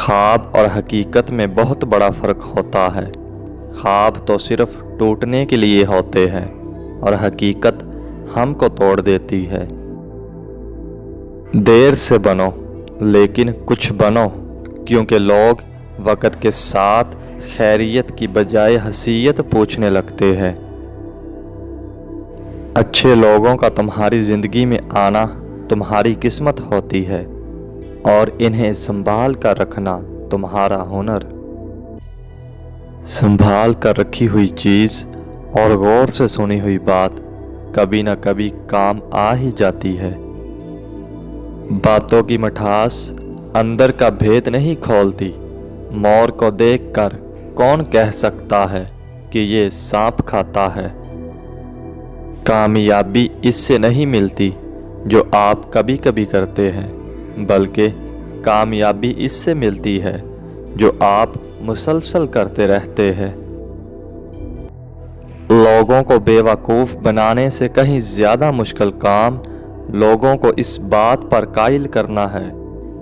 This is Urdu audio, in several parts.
خواب اور حقیقت میں بہت بڑا فرق ہوتا ہے۔ خواب تو صرف ٹوٹنے کے لیے ہوتے ہیں اور حقیقت ہم کو توڑ دیتی ہے۔ دیر سے بنو لیکن کچھ بنو، کیونکہ لوگ وقت کے ساتھ خیریت کی بجائے حیثیت پوچھنے لگتے ہیں۔ اچھے لوگوں کا تمہاری زندگی میں آنا تمہاری قسمت ہوتی ہے اور انہیں سنبھال کر رکھنا تمہارا ہنر۔ سنبھال کر رکھی ہوئی چیز اور غور سے سنی ہوئی بات کبھی نہ کبھی کام آ ہی جاتی ہے۔ باتوں کی مٹھاس اندر کا بھید نہیں کھولتی۔ مور کو دیکھ کر کون کہہ سکتا ہے کہ یہ سانپ کھاتا ہے؟ کامیابی اس سے نہیں ملتی جو آپ کبھی کبھی کرتے ہیں، بلکہ کامیابی اس سے ملتی ہے جو آپ مسلسل کرتے رہتے ہیں۔ لوگوں کو بے وقوف بنانے سے کہیں زیادہ مشکل کام لوگوں کو اس بات پر قائل کرنا ہے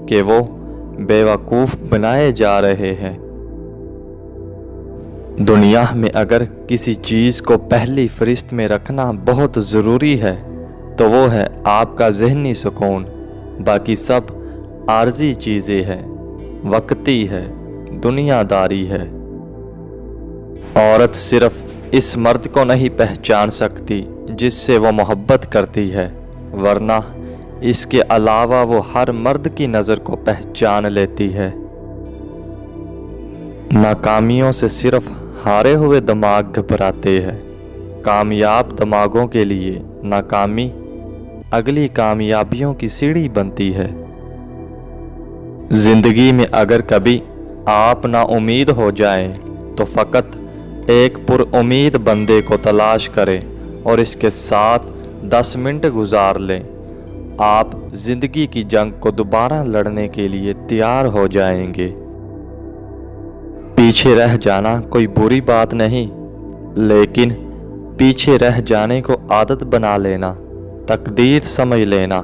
کہ وہ بے وقوف بنائے جا رہے ہیں۔ دنیا میں اگر کسی چیز کو پہلی فہرست میں رکھنا بہت ضروری ہے تو وہ ہے آپ کا ذہنی سکون۔ باقی سب عارضی چیزیں ہیں، وقتی ہے، دنیا داری ہے۔ عورت صرف اس مرد کو نہیں پہچان سکتی جس سے وہ محبت کرتی ہے، ورنہ اس کے علاوہ وہ ہر مرد کی نظر کو پہچان لیتی ہے۔ ناکامیوں سے صرف ہارے ہوئے دماغ گھبراتے ہیں۔ کامیاب دماغوں کے لیے ناکامی اگلی کامیابیوں کی سیڑھی بنتی ہے۔ زندگی میں اگر کبھی آپ نا امید ہو جائیں تو فقط ایک پر امید بندے کو تلاش کریں اور اس کے ساتھ 10 منٹ گزار لیں۔ آپ زندگی کی جنگ کو دوبارہ لڑنے کے لیے تیار ہو جائیں گے۔ پیچھے رہ جانا کوئی بری بات نہیں، لیکن پیچھے رہ جانے کو عادت بنا لینا، تقدیر سمجھ لینا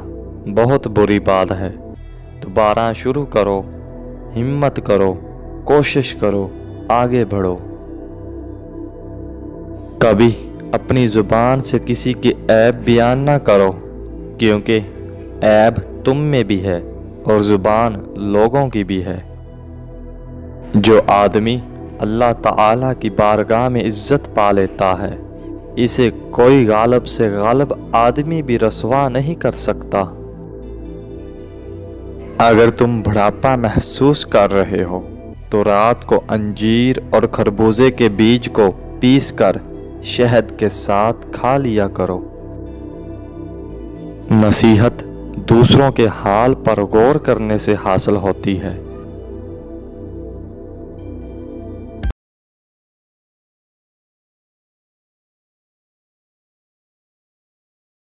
بہت بری بات ہے۔ دوبارہ شروع کرو، ہمت کرو، کوشش کرو، آگے بڑھو۔ کبھی اپنی زبان سے کسی کے عیب بیان نہ کرو، کیونکہ عیب تم میں بھی ہے اور زبان لوگوں کی بھی ہے۔ جو آدمی اللہ تعالیٰ کی بارگاہ میں عزت پا لیتا ہے، اسے کوئی غالب سے غالب آدمی بھی رسوا نہیں کر سکتا۔ اگر تم بڑھاپا محسوس کر رہے ہو تو رات کو انجیر اور خربوزے کے بیج کو پیس کر شہد کے ساتھ کھا لیا کرو۔ نصیحت دوسروں کے حال پر غور کرنے سے حاصل ہوتی ہے،